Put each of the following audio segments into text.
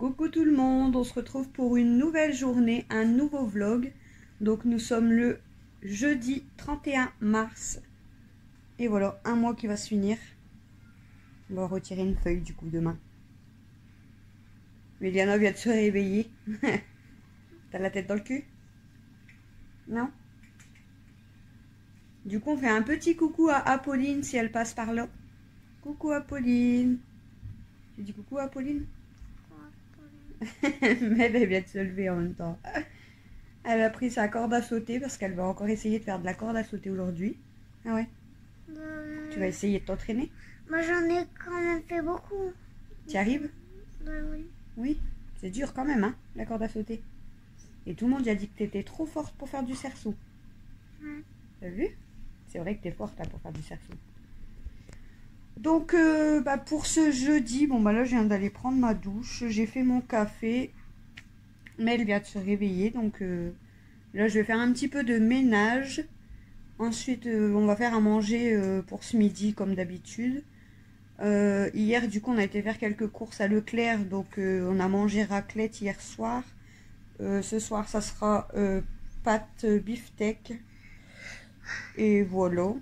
Coucou tout le monde, on se retrouve pour une nouvelle journée, un nouveau vlog. Donc nous sommes le jeudi 31 mars. Et voilà, un mois qui va se finir. On va retirer une feuille du coup demain. Méliana vient de se réveiller. T'as la tête dans le cul? Non? Du coup on fait un petit coucou à Apolline si elle passe par là. Coucou Apolline. Tu dis coucou Apolline? Mais elle vient de se lever en même temps. Elle a pris sa corde à sauter parce qu'elle va encore essayer de faire de la corde à sauter aujourd'hui. Ah ouais? Tu vas essayer de t'entraîner? Moi j'en ai quand même fait beaucoup. Tu y arrives? Oui. Oui, c'est dur quand même, hein, la corde à sauter. Et tout le monde a dit que tu étais trop forte pour faire du cerceau. Ouais. T'as vu? C'est vrai que tu es forte là, pour faire du cerceau. Donc, pour ce jeudi, bon bah là je viens d'aller prendre ma douche. J'ai fait mon café. Mais elle vient de se réveiller, donc là je vais faire un petit peu de ménage. Ensuite on va faire à manger pour ce midi comme d'habitude. Hier du coup on a été faire quelques courses à Leclerc, donc on a mangé raclette hier soir. Ce soir ça sera pâtes beefsteak. Et voilà.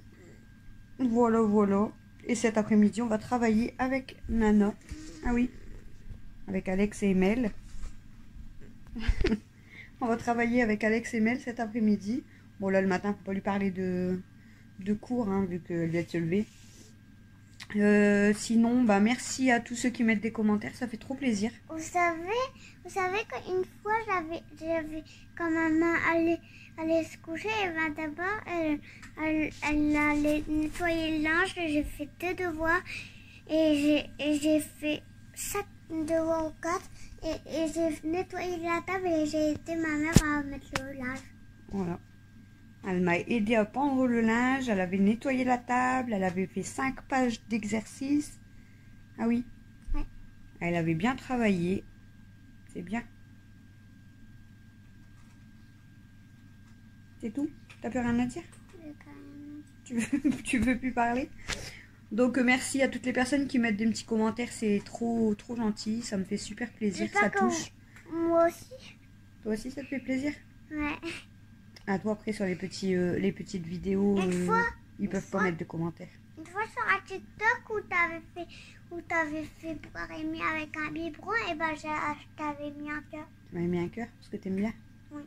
Voilà. Et cet après-midi on va travailler avec Nana. Ah oui, avec Alex et Mel. On va travailler avec Alex et Mel cet après-midi. Bon là le matin, faut pas lui parler de cours, hein, vu qu'elle vient de se lever. Sinon, bah merci à tous ceux qui mettent des commentaires, ça fait trop plaisir. Vous savez qu'une fois j'avais quand maman allait se coucher, et ben d'abord elle allait nettoyer le linge. J'ai fait 2 devoirs et j'ai fait 5 devoirs ou 4 et j'ai nettoyé la table et j'ai aidé ma mère à mettre le linge. Voilà. Elle m'a aidé à pendre le linge, elle avait nettoyé la table, elle avait fait 5 pages d'exercice. Ah oui? Ouais. Elle avait bien travaillé. C'est bien. C'est tout? T'as plus rien à dire? Tu veux plus parler? Donc merci à toutes les personnes qui mettent des petits commentaires, c'est trop gentil, ça me fait super plaisir, ça touche. Moi aussi. Toi aussi ça te fait plaisir? Ouais. À toi après sur les petites vidéos, ils peuvent pas mettre de commentaires. Une fois sur un TikTok où t'avais fait Rémi avec un biberon, et ben je t'avais mis un cœur. Tu m'avais mis un cœur parce que t'aimes bien? Oui,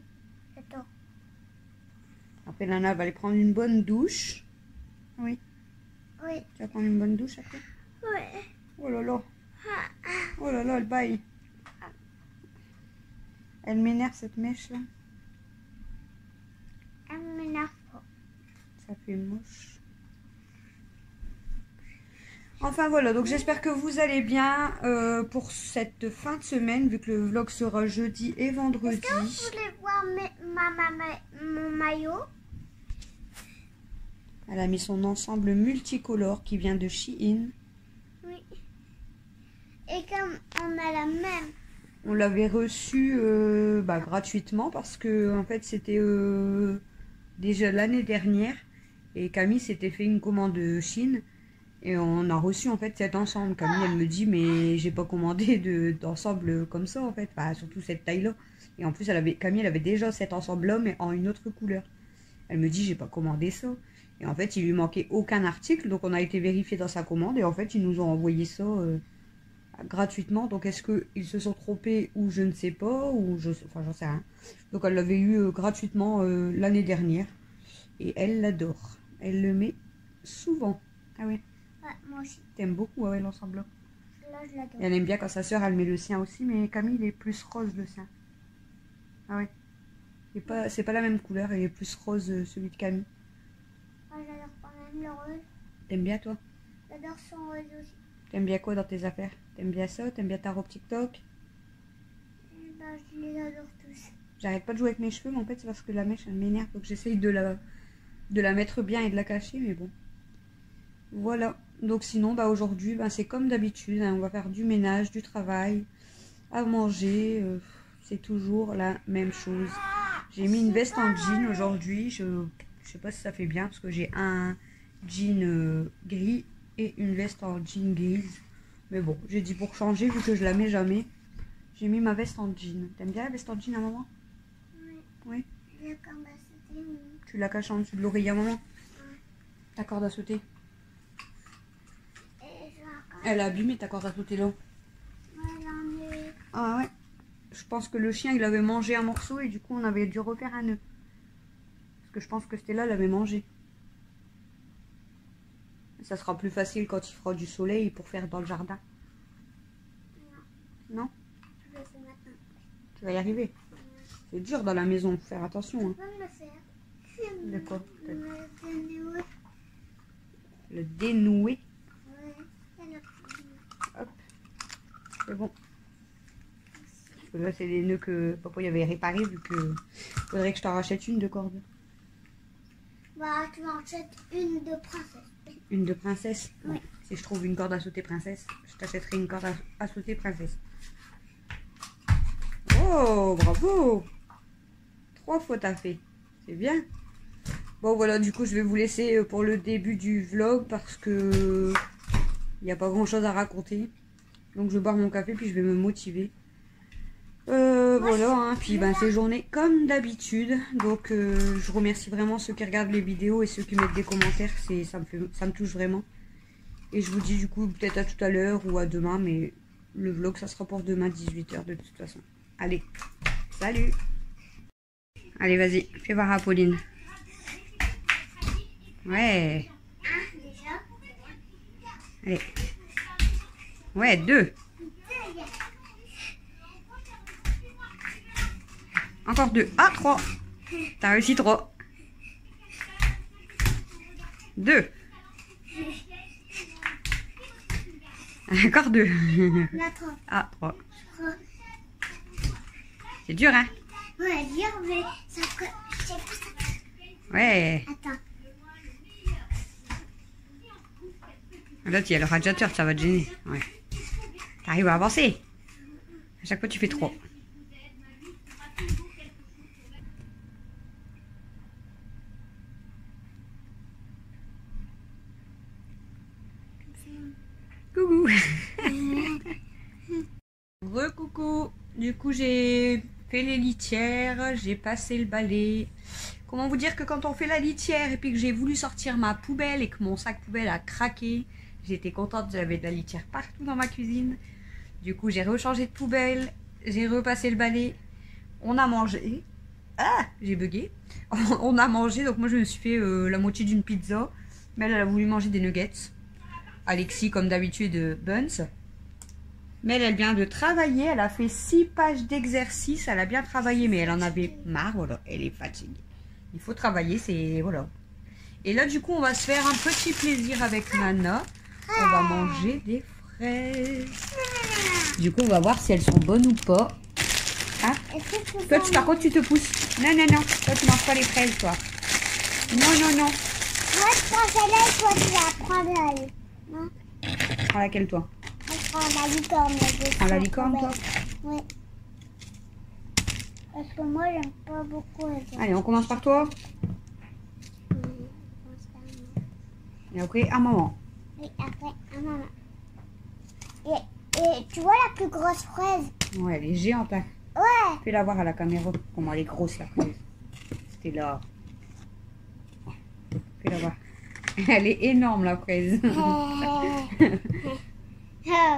j'adore. Après Nana va aller prendre une bonne douche. Oui. Oui. Tu vas prendre une bonne douche après? Oui. Oh là là. Oh là là, elle baille. Elle m'énerve cette mèche là. Elle m'énerve pas. Ça fait moche. Enfin voilà, donc j'espère que vous allez bien pour cette fin de semaine, vu que le vlog sera jeudi et vendredi. Est-ce que vous voulez voir mon maillot? Elle a mis son ensemble multicolore qui vient de Shein. Oui. Et comme on a la même. On l'avait reçu gratuitement parce que en fait c'était déjà l'année dernière et Camille s'était fait une commande de Chine et on a reçu en fait cet ensemble. Camille elle me dit mais j'ai pas commandé d'ensemble comme ça en fait, enfin, surtout cette taille là. Et en plus Camille elle avait déjà cet ensemble là mais en une autre couleur. Elle me dit j'ai pas commandé ça. Et en fait il lui manquait aucun article, donc on a été vérifié dans sa commande et en fait ils nous ont envoyé ça gratuitement. Donc est-ce qu'ils se sont trompés ou je ne sais pas, ou j'en sais rien. Donc elle l'avait eu gratuitement l'année dernière et elle l'adore, elle le met souvent. Ah oui? Ouais, moi aussi. T'aimes beaucoup l'ensemble là? Là je l'adore. Elle aime bien quand sa soeur elle met le sien aussi, mais Camille il est plus rose le sien. Ah ouais, c'est pas la même couleur, il est plus rose celui de Camille. Moi j'adore quand même le rose. T'aimes bien toi? J'adore son rose aussi. T'aimes bien quoi dans tes affaires? T'aimes bien ça? T'aimes bien ta robe TikTok? Ben, je les adore tous. J'arrête pas de jouer avec mes cheveux, mais en fait c'est parce que la mèche elle m'énerve, donc j'essaye de la mettre bien et de la cacher, mais bon. Voilà, donc sinon aujourd'hui c'est comme d'habitude, hein, on va faire du ménage, du travail, à manger, c'est toujours la même chose. J'ai mis une veste en jean aujourd'hui, je sais pas si ça fait bien parce que j'ai un jean gris et une veste en jean grise. Mais bon, j'ai dit pour changer vu que je la mets jamais. J'ai mis ma veste en jean. T'aimes bien la veste en jean à maman? Oui. La corde à sauter, oui. Tu la caches en dessous de l'oreiller à maman? Ta corde à sauter. Elle a abîmé ta corde à sauter là. Ah ouais. Je pense que le chien il avait mangé un morceau et du coup on avait dû refaire un nœud. Parce que je pense que Stella l'avait mangé. Ça sera plus facile quand il fera du soleil pour faire dans le jardin. Non? Je le fais maintenant. Tu vas y arriver. C'est dur dans la maison, faire attention. Hein. Je peux me le faire. De quoi? Le dénouer. Le dénouer. Ouais. Hop. C'est bon. Parce que là c'est les nœuds que papa y avait réparés vu que faudrait que je t'en rachète une de corde. Bah tu m'en achètes une de princesse. Une de princesse? Oui. Bon, si je trouve une corde à sauter princesse, je t'achèterai une corde à sauter princesse. Oh, bravo! 3 fois t'as fait. C'est bien. Bon voilà, du coup je vais vous laisser pour le début du vlog parce que il n'y a pas grand chose à raconter. Donc je vais boire mon café puis je vais me motiver. Voilà, hein. Puis ben c'est journée comme d'habitude. Donc je remercie vraiment ceux qui regardent les vidéos et ceux qui mettent des commentaires. Ça me touche vraiment. Et je vous dis du coup peut-être à tout à l'heure ou à demain, mais le vlog ça sera pour demain 18 h de toute façon. Allez, salut! Allez vas-y, fais voir à Pauline. Ouais. Allez. Ouais, 2. Encore 2. Ah, 3. T'as réussi 3. 2. Encore 2. Ah, 3. C'est dur, hein? Ouais, dur, mais ça... Je sais pas ça... Ouais. Attends. Là, il y a le radiateur, ça va te gêner. Ouais. T'arrives à avancer. À chaque fois, tu fais 3. Coucou. Re-coucou. Du coup, j'ai fait les litières, j'ai passé le balai. Comment vous dire que quand on fait la litière et puis que j'ai voulu sortir ma poubelle et que mon sac poubelle a craqué, j'étais contente, j'avais de la litière partout dans ma cuisine. Du coup, j'ai rechangé de poubelle, j'ai repassé le balai. On a mangé. Ah, j'ai bugué. On a mangé, donc moi je me suis fait la moitié d'une pizza. Mais elle a voulu manger des nuggets. Alexis, comme d'habitude, buns. Mais elle vient de travailler, elle a fait 6 pages d'exercice, elle a bien travaillé, mais elle en avait marre, voilà, elle est fatiguée. Il faut travailler, c'est... voilà. Et là, du coup, on va se faire un petit plaisir avec Nana. On va manger des fraises. Du coup, on va voir si elles sont bonnes ou pas. Hein? Toi, par contre, tu te pousses. Non, non, non. Toi, tu manges pas les fraises, toi. Non, non, non. Moi, je prends celle-là et toi, tu vas prendre la... Non? Prends laquelle, toi? Je prends la licorne. Prends la licorne, toi? Oui. Parce que moi, j'aime pas beaucoup les... Allez, on commence par toi. Et après, à maman. Oui, après, à maman. Et tu vois la plus grosse fraise? Ouais, elle est géante, hein. Ouais. Fais-la voir à la caméra comment elle est grosse, la fraise. C'était là. Fais-la voir. Elle est énorme, la fraise.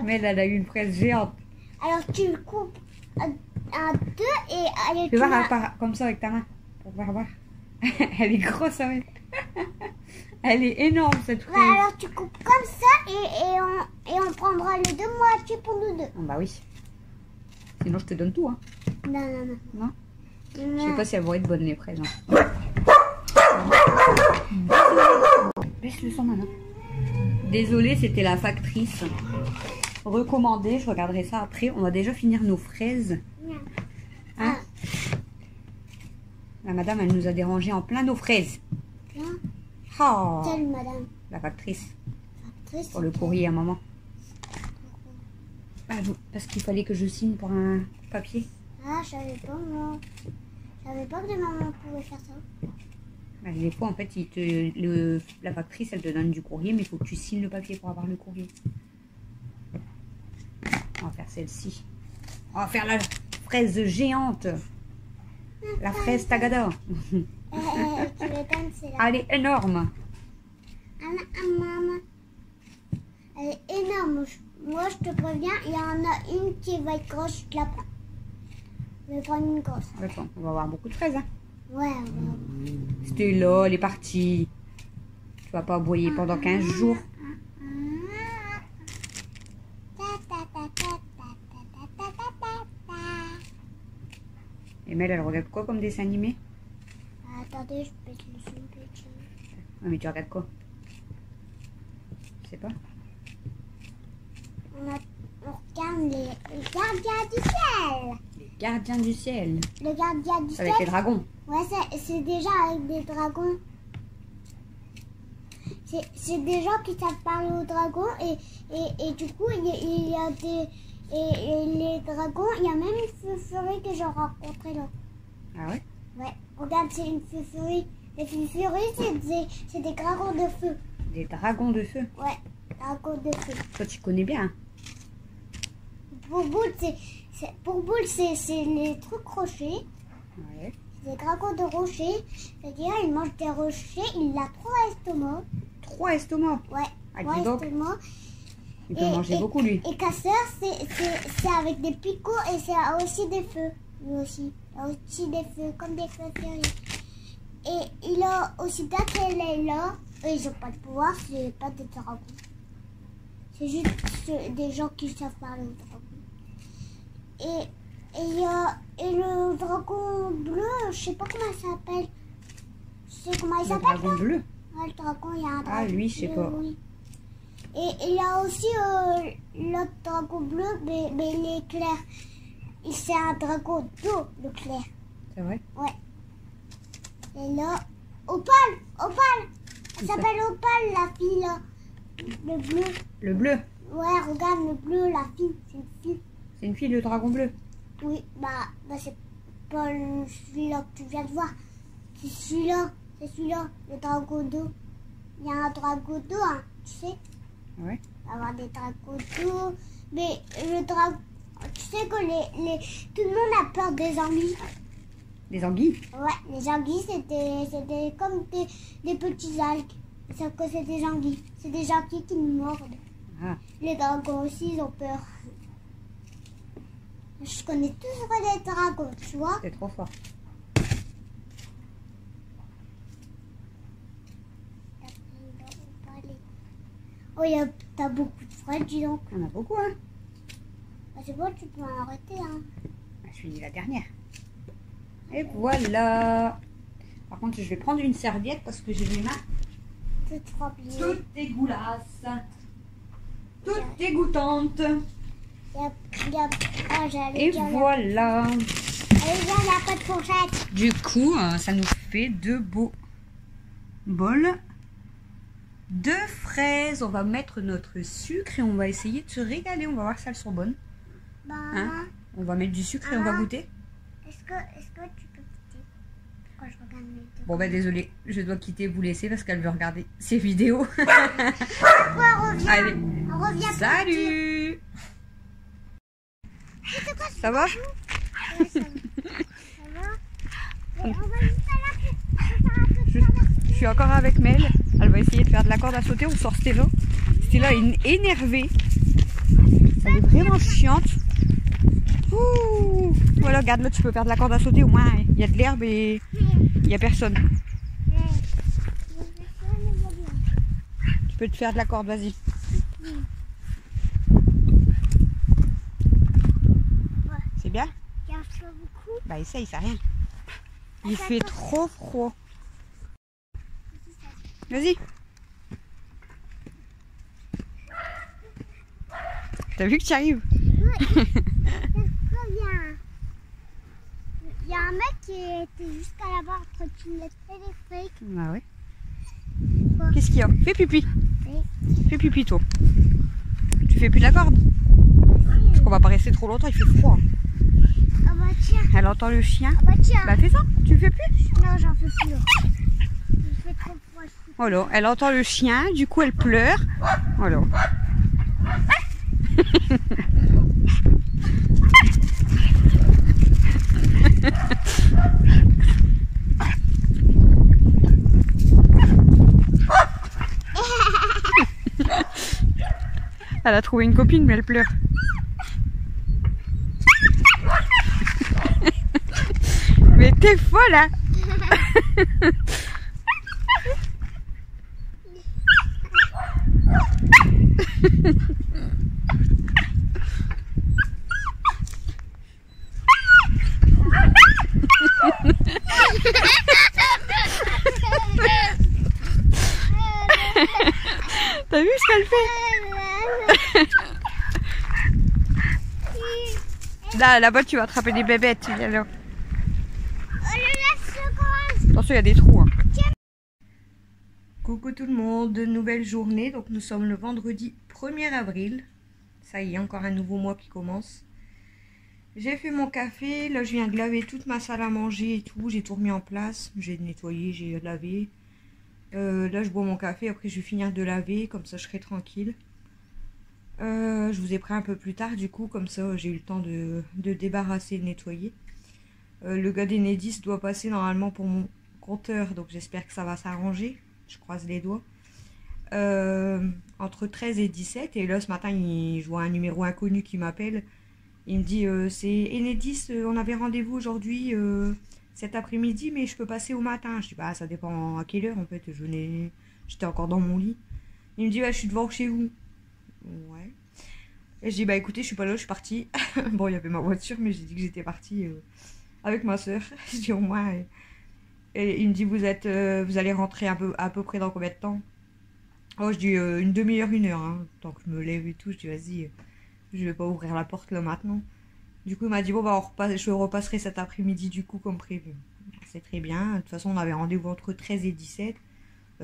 Mais elle a eu une fraise géante. Alors, tu le coupes en 2 et... Allez, Fais voir comme ça avec ta main. Pour voir. Elle est grosse, hein. Elle est énorme, cette fraise. Ouais, alors, tu coupes comme ça et on prendra les 2 moitiés pour nous 2. Oh, bah oui. Sinon, je te donne tout, hein. Non, non, non. Non? Non. Je sais pas si elles vont être bonnes, les fraises. Hein. Baisse le son, maintenant. Désolée, c'était la factrice. Recommandée, je regarderai ça après. On va déjà finir nos fraises. Hein? La madame, elle nous a dérangé en plein nos fraises. Oh, Quelle madame? la factrice. Factrice? Pour le courrier à maman. Ah, parce qu'il fallait que je signe pour un papier. Ah, je savais pas, moi. Je savais pas que des mamans pouvaient faire ça. Bah, des fois, en fait, la factrice, elle te donne du courrier, mais il faut que tu signes le papier pour avoir le courrier. On va faire celle-ci. On va faire la fraise géante. La fraise Tagada. Tu m'étonnes, c'est là. Elle est énorme. Maman, elle est énorme. Moi, je te préviens, il y en a une qui va être grosse, je la prends. Je vais prendre une grosse. Attends, on va avoir beaucoup de fraises. Hein. Ouais. C'était là, elle est partie. Tu vas pas aboyer pendant 15 jours. Et Mel, elle regarde quoi comme dessin animé? Attendez, je pète le son petit. Ah, mais tu regardes quoi? Je sais pas. On regarde les gardiens du ciel. Les gardiens du ciel. Les gardiens du ciel. Avec les dragons. Ouais, c'est déjà avec des dragons. C'est des gens qui savent parler aux dragons et du coup il y a des et les dragons, il y a même une furie que j'ai rencontrée là. Ah ouais? Ouais, regarde, c'est une furie. Les furies, c'est des dragons de feu. Des dragons de feu? Ouais, dragons de feu. Toi tu connais bien. Hein? Pour Boule, c'est les trucs rochers. Ouais. C'est des dragons de rochers. C'est-à-dire, il mange des rochers, il a 3 estomacs. 3 estomacs? Ouais, Ah, 3 dis donc. estomacs. Il peut manger beaucoup lui. Et Casseur, c'est avec des picots et c'est aussi des feux. Lui aussi. Il a aussi des feux, comme des feux fériés. Et il a aussi date qu'elle est là. Eux, ils n'ont pas de pouvoir, c'est pas des dragons. C'est juste des gens qui savent parler aux dragons. Et le dragon bleu, je sais pas comment il s'appelle. Tu sais comment il Le s'appelle? dragon bleu? Ouais, le dragon, il y a un dragon. Ah, lui, je sais bleu, pas. oui. Et il y a aussi l'autre dragon bleu, mais il est clair. C'est un dragon d'eau, le clair. C'est vrai? Ouais. Et là, Opale. Elle s'appelle Opale, la fille, là. Le bleu. Le bleu? Ouais, regarde, le bleu, la fille. C'est une fille. C'est une fille, le dragon bleu? Oui, bah c'est pas celui-là que tu viens de voir. C'est celui-là, le dragon d'eau. Il y a un dragon d'eau, hein, tu sais. Ouais. Il va y avoir des dragons d'eau. Mais le dragon, tu sais que tout le monde a peur des anguilles. Des anguilles? Ouais, les anguilles, c'était comme des petits algues. Sauf que c'est des anguilles. C'est des anguilles qui nous mordent. Ah. Les dragons aussi, ils ont peur. Je connais tous les dragons, tu vois. C'est trop fort. Oh, t'as beaucoup de fraises, dis donc. On a beaucoup, hein? Bah, c'est bon, tu peux en arrêter, hein. Je suis la dernière. Et voilà. Par contre, je vais prendre une serviette parce que j'ai les mains Toutes remplies. toutes dégueulasses. Toutes dégoûtantes. Et voilà. Allez, viens, il n'y a pas de fourchette. Du coup, ça nous fait 2 beaux bols de fraises. On va mettre notre sucre et on va essayer de se régaler. On va voir si elles sont bonnes. Bah, Hein? On va mettre du sucre et on va goûter. est-ce que tu peux quitter quand je regarde mes vidéos? Bon, bah désolé, je dois quitter, vous laisser parce qu'elle veut regarder ses vidéos. On revient. Allez, On revient. salut. Ça va? Ouais, ça va. Mais on va juste à la Je suis encore avec Mel. Elle va essayer de faire de la corde à sauter. On sort Stella. Stella est énervée. Elle est vraiment chiante. Ouh. Voilà, regarde là, tu peux faire de la corde à sauter. Au moins, il y a de l'herbe et il n'y a personne. Tu peux te faire de la corde, vas-y. C'est bien? Bah essaye, ça rien. Il fait trop froid. Vas-y. T'as vu que tu arrives? Il y a un mec qui était jusqu'à là-bas en trottinette électrique. Ah ouais. Quoi? Qu'est-ce qu'il y a? Fais pipi. Oui. Fais pipi toi. Tu fais plus de la corde? Parce qu'on va pas rester trop longtemps, il fait froid. Ah bah tiens. Elle entend le chien. Ah bah tiens. Bah fais ça, tu fais plus? Non, j'en fais plus. Il fait trop froid. Voilà, elle entend le chien, du coup elle pleure. Voilà. Elle a trouvé une copine, mais elle pleure. Mais t'es folle, hein? T'as vu ce qu'elle fait? Là-bas, tu vas attraper des bébêtes. Alors. Attention, il y a des trous. Hein. Coucou tout le monde, nouvelle journée. Donc nous sommes le vendredi 1er avril. Ça y est, encore un nouveau mois qui commence. J'ai fait mon café. Là, je viens de laver toute ma salle à manger et tout. J'ai tout remis en place. J'ai nettoyé, j'ai lavé. Là, je bois mon café. Après, je vais finir de laver. Comme ça, je serai tranquille. Je vous ai pris un peu plus tard. Du coup, comme ça, j'ai eu le temps de débarrasser et de nettoyer. Le gars d'Enedis doit passer normalement pour mon compteur. Donc, j'espère que ça va s'arranger. Je croise les doigts. Entre 13 et 17. Et là, ce matin, je vois un numéro inconnu qui m'appelle. Il me dit, c'est Enedis, on avait rendez-vous aujourd'hui, cet après-midi, mais je peux passer au matin. Je dis, bah, ça dépend à quelle heure, en fait. J'étais encore dans mon lit. Il me dit, bah, je suis devant chez vous. Ouais. Et je dis, bah, écoutez, je suis pas là, je suis partie. Bon, il y avait ma voiture, mais j'ai dit que j'étais partie avec ma soeur. Je dis, au moins. Et il me dit, vous allez rentrer à peu près dans combien de temps? Oh, je dis, une demi-heure, 1 heure. Hein. Tant que je me lève et tout, je dis, vas-y. Je vais pas ouvrir la porte là maintenant. Du coup, il m'a dit, bon, bah, je repasserai cet après-midi du coup, comme prévu. C'est très bien. De toute façon, on avait rendez-vous entre 13 et 17.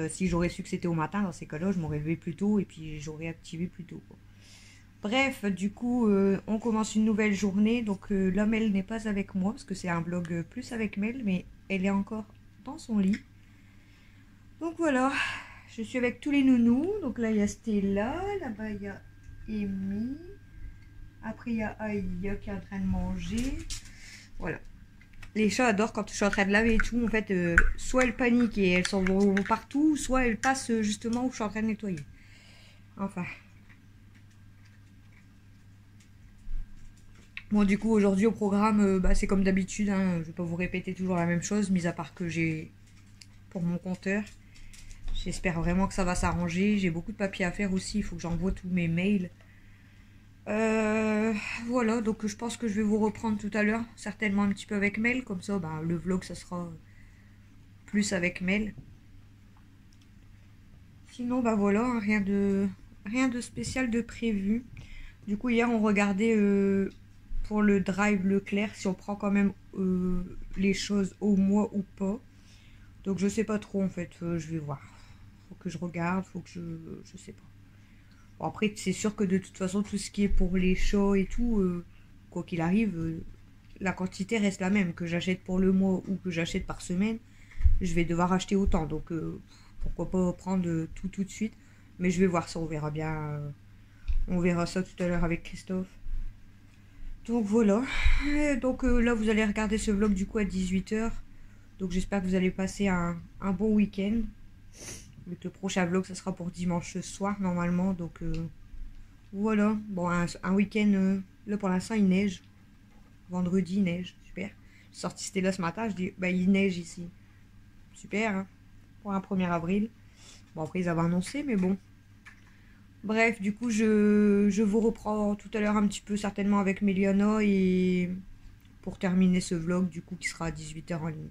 Si j'aurais su que c'était au matin, dans ces cas-là, je m'aurais levé plus tôt et puis j'aurais activé plus tôt. Quoi. Bref, du coup, on commence une nouvelle journée. Donc là, Mel n'est pas avec moi parce que c'est un vlog plus avec Mel, mais elle est encore dans son lit. Donc voilà, je suis avec tous les nounous. Donc là, il y a Stella, là-bas, il y a Amy. Après, il y a Aïa qui est en train de manger. Voilà. Les chats adorent quand je suis en train de laver et tout. En fait, soit elles paniquent et elles s'en vont partout, soit elles passent justement où je suis en train de nettoyer. Enfin. Bon, du coup, aujourd'hui au programme, c'est comme d'habitude. Hein, je ne vais pas vous répéter toujours la même chose, mis à part que j'ai pour mon compteur. J'espère vraiment que ça va s'arranger. J'ai beaucoup de papier à faire aussi. Il faut que j'envoie tous mes mails. Voilà, donc je pense que je vais vous reprendre tout à l'heure, certainement un petit peu avec Mel, comme ça bah, le vlog ça sera plus avec Mel. Sinon bah voilà, hein, rien de spécial de prévu. Du coup hier on regardait pour le drive Leclerc si on prend quand même les choses au mois ou pas. Donc je sais pas trop en fait, je vais voir. Faut que je regarde, faut que je sais pas. Bon, après, c'est sûr que de toute façon, tout ce qui est pour les chats et tout, quoi qu'il arrive, la quantité reste la même. Que j'achète pour le mois ou que j'achète par semaine, je vais devoir acheter autant. Donc, pourquoi pas prendre tout de suite. Mais je vais voir ça, on verra bien. On verra ça tout à l'heure avec Christophe. Donc, voilà. Et donc, là, vous allez regarder ce vlog du coup à 18 h. Donc, j'espère que vous allez passer un bon week-end. Avec le prochain vlog, ça sera pour dimanche soir normalement. Donc voilà. Bon, un week-end. Là pour l'instant, il neige. Vendredi, il neige. Super. J'ai sorti Stella ce matin. Je dis, bah il neige ici. Super. Hein, pour un 1er avril. Bon, après, ils avaient annoncé, mais bon. Bref, du coup, je vous reprends tout à l'heure un petit peu certainement avec Méliana. Et pour terminer ce vlog, du coup, qui sera à 18 h en ligne.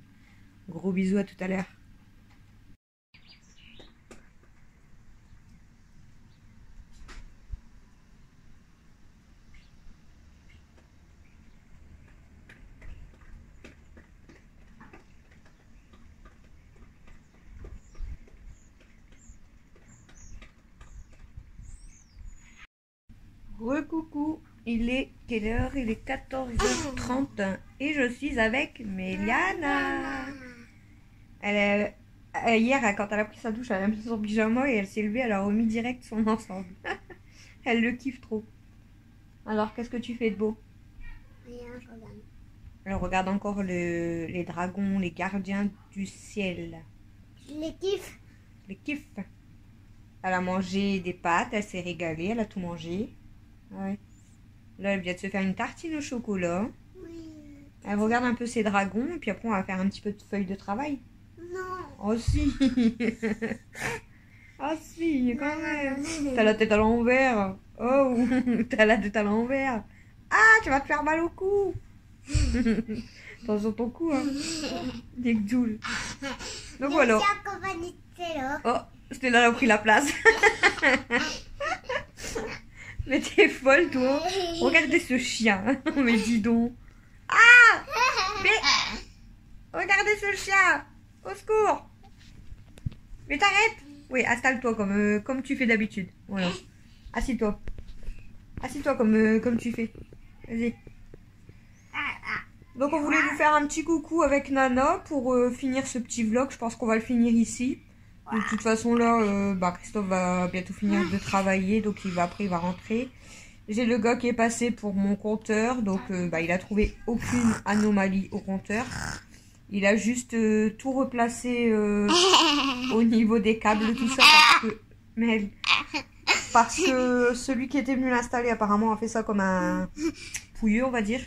Gros bisous, à tout à l'heure. Recoucou, il est quelle heure? Il est 14h30 et je suis avec Méliana. Hier, quand elle a pris sa douche, elle a mis son pyjama et elle s'est levée, elle a remis direct son ensemble. Elle le kiffe trop. Alors, qu'est-ce que tu fais de beau? Rien, je regarde. Elle regarde encore les dragons, les gardiens du ciel. Je les kiffe. Les kiffe. Elle a mangé des pâtes, elle s'est régalée, elle a tout mangé. Ouais. Là, elle vient de se faire une tartine au chocolat. Oui. Elle regarde un peu ses dragons et puis après on va faire un petit peu de feuille de travail. Non. Oh si. Oh si, quand Non, même. non, non. T'as la tête à l'envers. Oh, t'as la tête à l'envers. Ah, tu vas te faire mal au cou. Attention ton cou, hein. Nick Joule. Donc voilà. Oh, Stella a pris la place. Mais t'es folle, toi. Regardez ce chien. Mais dis donc. Ah, mais regardez ce chien. Au secours. Mais t'arrêtes. Oui, installe-toi comme tu fais d'habitude. Voilà. Assis-toi. Assis-toi comme tu fais. Vas-y. Donc on voulait vous faire un petit coucou avec Nana pour finir ce petit vlog. Je pense qu'on va le finir ici. De toute façon là, Christophe va bientôt finir de travailler. Donc après il va rentrer. J'ai le gars qui est passé pour mon compteur. Donc il a trouvé aucune anomalie au compteur. Il a juste tout replacé au niveau des câbles, tout ça. Parce que celui qui était venu l'installer apparemment a fait ça comme un pouilleux, on va dire.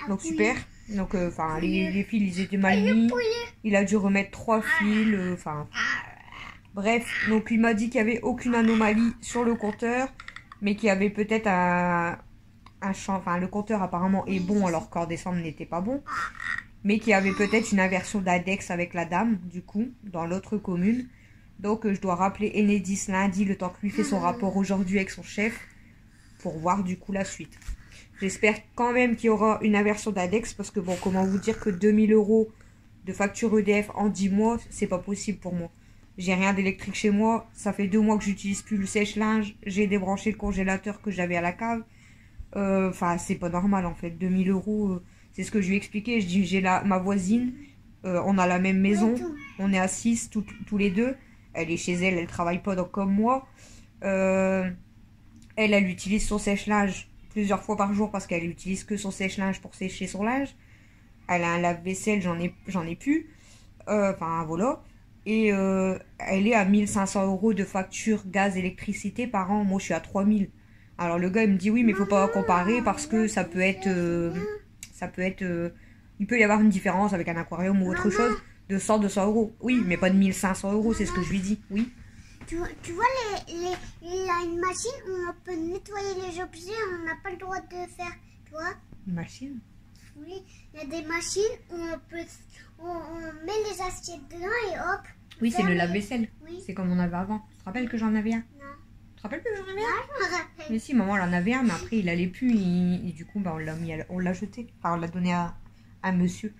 Donc super. Donc les fils ils étaient mal mis. Il a dû remettre 3 fils. Bref, donc il m'a dit qu'il n'y avait aucune anomalie sur le compteur. Mais qu'il y avait peut-être un champ. Enfin le compteur apparemment est bon alors qu'en décembre n'était pas bon. Mais qu'il y avait peut-être une inversion d'index avec la dame, du coup, dans l'autre commune. Donc, je dois rappeler Enedis lundi, le temps que lui fait son rapport aujourd'hui avec son chef, pour voir, du coup, la suite. J'espère quand même qu'il y aura une inversion d'index, parce que, bon, comment vous dire que 2000 € de facture EDF en 10 mois, c'est pas possible pour moi. J'ai rien d'électrique chez moi, ça fait 2 mois que j'utilise plus le sèche-linge, j'ai débranché le congélateur que j'avais à la cave. C'est pas normal, en fait, 2000 €... C'est ce que je lui ai expliqué. Je dis, j'ai ma voisine, on a la même maison, on est à 6 tous les deux. Elle est chez elle, elle travaille pas donc comme moi. Elle utilise son sèche-linge plusieurs fois par jour parce qu'elle utilise que son sèche-linge pour sécher son linge. Elle a un lave-vaisselle, j'en ai plus. Voilà. Et elle est à 1500 € de facture gaz, électricité par an. Moi, je suis à 3000. Alors le gars, il me dit, oui, mais il faut pas comparer parce que ça peut être... il peut y avoir une différence avec un aquarium ou autre chose de 100-200 €. Oui, mais pas de 1500 €, c'est ce que je lui dis. Oui. Tu vois, il y a une machine où on peut nettoyer les objets, on n'a pas le droit de faire, tu vois. Une machine? Oui, il y a des machines où on met les assiettes dedans et hop. Oui, c'est le lave-vaisselle. Oui. C'est comme on avait avant. Tu te rappelles que j'en avais un? Non. Tu te rappelles que j'en avais un? Ah, je me rappelle. Mais si, maman, elle en avait un, mais après, il allait plus. Et du coup, on l'a jeté. Enfin, on l'a donné à un monsieur.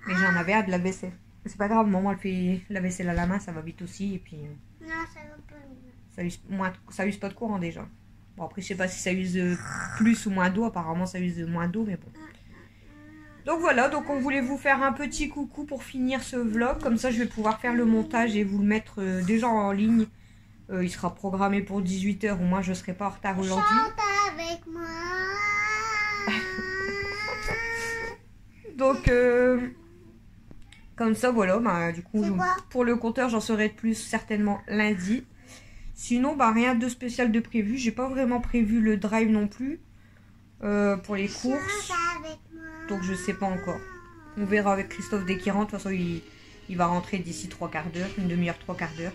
Mais j'en avais un de la vaisselle. C'est pas grave, maman, elle fait la vaisselle à la main, ça va vite aussi. Et puis, non, ça va pas. ça use pas de courant déjà. Bon, après, je sais pas si ça use plus ou moins d'eau. Apparemment, ça use moins d'eau, mais bon. Donc voilà, donc on voulait vous faire un petit coucou pour finir ce vlog. Comme ça, je vais pouvoir faire le montage et vous le mettre déjà en ligne. Il sera programmé pour 18 h. Au moins, je serai pas en retard aujourd'hui. Chante avec moi. Donc, comme ça, voilà. Du coup, pour le compteur, j'en saurai plus certainement lundi. Sinon, rien de spécial de prévu. J'ai pas vraiment prévu le drive non plus pour les courses. Donc, je sais pas encore. On verra avec Christophe dès qu'il rentre. De toute façon, il va rentrer d'ici 3/4 d'heure, une demi-heure, 3/4 d'heure.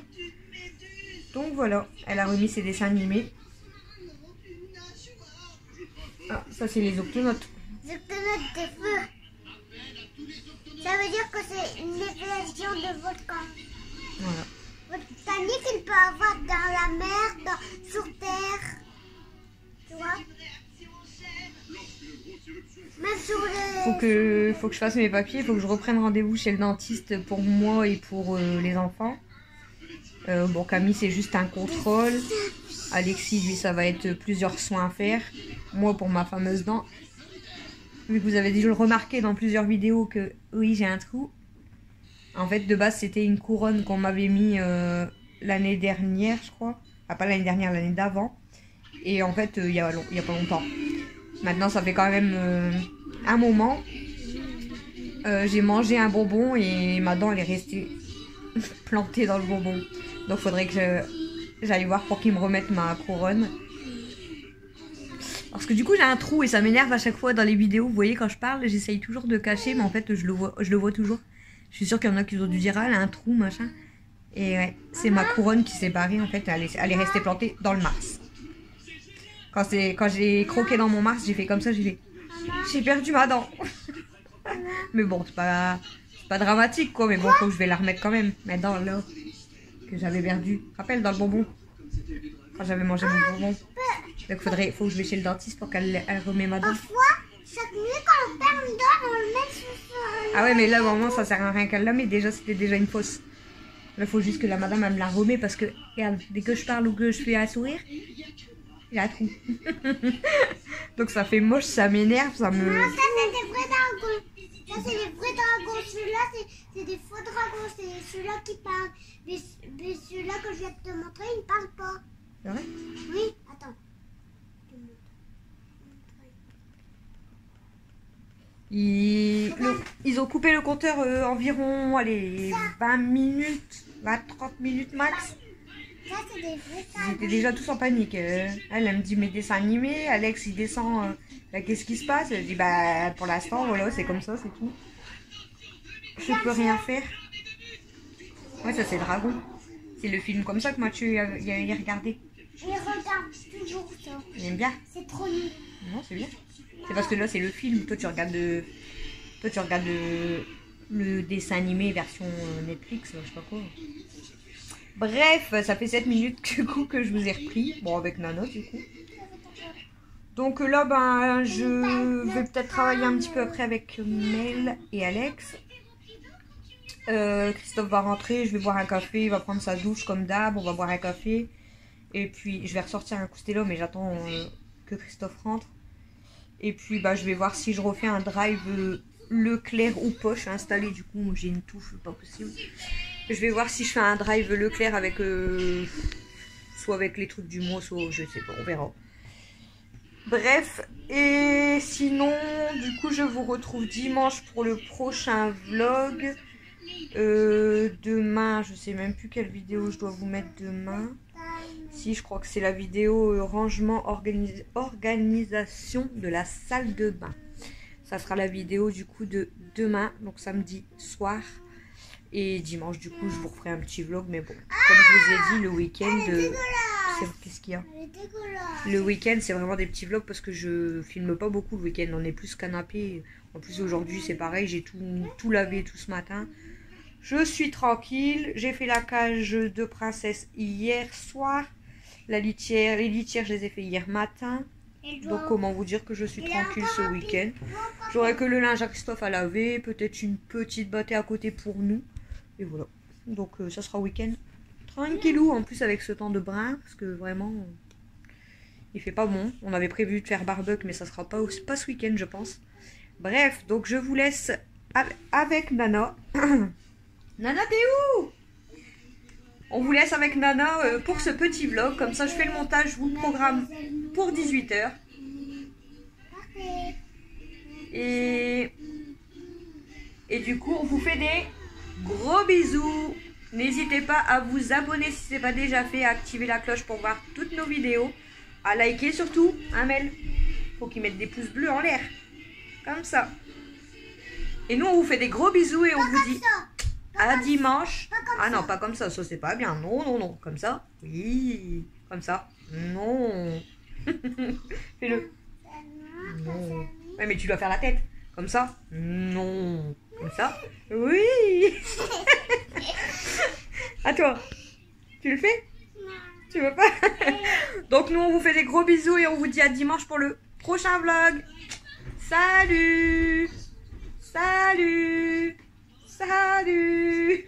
Donc voilà, elle a remis ses dessins animés. Ah, ça c'est les octonautes. Les octonautes des feux. Ça veut dire que c'est une évasion de volcan. Voilà. Votre panique, il peut avoir dans la mer, sur terre. Tu vois? Même sur le... Faut que je fasse mes papiers, faut que je reprenne rendez-vous chez le dentiste pour moi et pour les enfants. Camille c'est juste un contrôle. Alexis lui ça va être plusieurs soins à faire. Moi pour ma fameuse dent. Vu que vous avez déjà remarqué dans plusieurs vidéos que oui j'ai un trou. En fait de base c'était une couronne qu'on m'avait mis l'année dernière je crois. Ah pas l'année dernière, l'année d'avant. Et en fait il y a pas longtemps. Maintenant ça fait quand même un moment. J'ai mangé un bonbon et ma dent elle est restée plantée dans le bonbon. Donc faudrait que J'allais voir pour qu'ils me remettent ma couronne. Parce que du coup j'ai un trou et ça m'énerve à chaque fois dans les vidéos. Vous voyez quand je parle, j'essaye toujours de cacher, mais en fait je le vois toujours. Je suis sûre qu'il y en a qui ont dû dire ah elle a un trou machin. Et ouais, c'est ma couronne qui s'est barrée en fait, elle est restée plantée dans le Mars. Quand j'ai croqué dans mon Mars, j'ai fait comme ça, j'ai perdu ma dent. Mais bon, c'est pas dramatique quoi, mais bon, faut que je vais la remettre quand même. Mais dans l'or que j'avais perdu. Rappelle dans le bonbon. Quand j'avais mangé mon bonbon. Donc faut que je vais chez le dentiste pour qu'elle remet ma dent. Parfois, chaque nuit quand on perd une dent, on le met sur Ah ouais, mais là vraiment ça sert à rien qu'elle la mette, déjà c'était déjà une fausse. Là faut juste que la madame elle me la remet parce que regarde, dès que je parle ou que je fais un sourire, j'ai un trou. Donc ça fait moche, ça m'énerve, ça me... Non, ça c'est des vrais dragons. Ça c'est des vrais dragons. Celui-là c'est des faux dragons. C'est celui-là qui parle. Mais celui-là que je viens de te montrer, il ne parle pas. C'est vrai? Oui, attends. Ils ont coupé le compteur environ allez, 20 minutes, 30 minutes max. Ça c'est des vrais Ils étaient déjà tous en panique. Elle me dit mes dessins animés, Alex il descend, qu'est-ce qui se passe? Je dis bah pour l'instant voilà c'est comme ça, c'est tout. Je peux rien faire. Ouais ça c'est Dragon. C'est le film comme ça que Mathieu y a regardé. Il regarde toujours ça. Il aime bien. C'est trop nul. Non c'est bien. C'est parce que là c'est le film, toi tu regardes le dessin animé version Netflix, je sais pas quoi. Bref, ça fait 7 minutes que je vous ai repris, bon avec Nana du coup. Donc là ben je vais peut-être travailler un petit peu après avec Mel et Alex. Christophe va rentrer, je vais boire un café, il va prendre sa douche comme d'hab, on va boire un café. Et puis je vais ressortir un Costello mais j'attends que Christophe rentre. Et puis bah, je vais voir si je refais un drive Leclerc ou Poche installé. Du coup, j'ai une touffe, pas possible. Je vais voir si je fais un drive Leclerc avec soit avec les trucs du mois, soit je sais pas, on verra. Bref, et sinon, du coup, je vous retrouve dimanche pour le prochain vlog. Demain, je sais même plus quelle vidéo je dois vous mettre demain. Si, je crois que c'est la vidéo rangement, organisation de la salle de bain. Ça sera la vidéo du coup de demain, donc samedi soir. Et dimanche, du coup, je vous referai un petit vlog. Mais bon, comme je vous ai dit, le week-end... Qu'est-ce qu'il y a? Le week-end, c'est vraiment des petits vlogs parce que je filme pas beaucoup le week-end. On est plus canapé. En plus, aujourd'hui, c'est pareil. J'ai tout lavé tout ce matin. Je suis tranquille. J'ai fait la cage de princesse hier soir. Les litières, je les ai fait hier matin. Donc, comment vous dire que je suis tranquille ce week-end. J'aurai que le linge à Christophe à laver. Peut-être une petite bâtée à côté pour nous. Et voilà. Donc, ça sera week-end tranquillou. En plus, avec ce temps de brin. Parce que vraiment, il fait pas bon. On avait prévu de faire barbecue, mais ça sera pas ce week-end, je pense. Bref, donc je vous laisse avec Nana. Nana, t'es où? On vous laisse avec Nana pour ce petit vlog. Comme ça, je fais le montage, je vous le programme pour 18 h. Et du coup, on vous fait des gros bisous. N'hésitez pas à vous abonner si ce n'est pas déjà fait, à activer la cloche pour voir toutes nos vidéos. À liker surtout, hein Mel? Faut qu'ils mettent des pouces bleus en l'air. Comme ça. Et nous, on vous fait des gros bisous et on vous dit... À dimanche. Ah non, pas comme ça, ça c'est pas bien. Non, non, non. Comme ça. Oui. Comme ça. Non. Fais-le. Non. Ouais, mais tu dois faire la tête. Comme ça. Non. Comme ça. Oui. À toi. Tu le fais? Tu veux pas? Donc nous, on vous fait des gros bisous et on vous dit à dimanche pour le prochain vlog. Salut. Salut. Salut.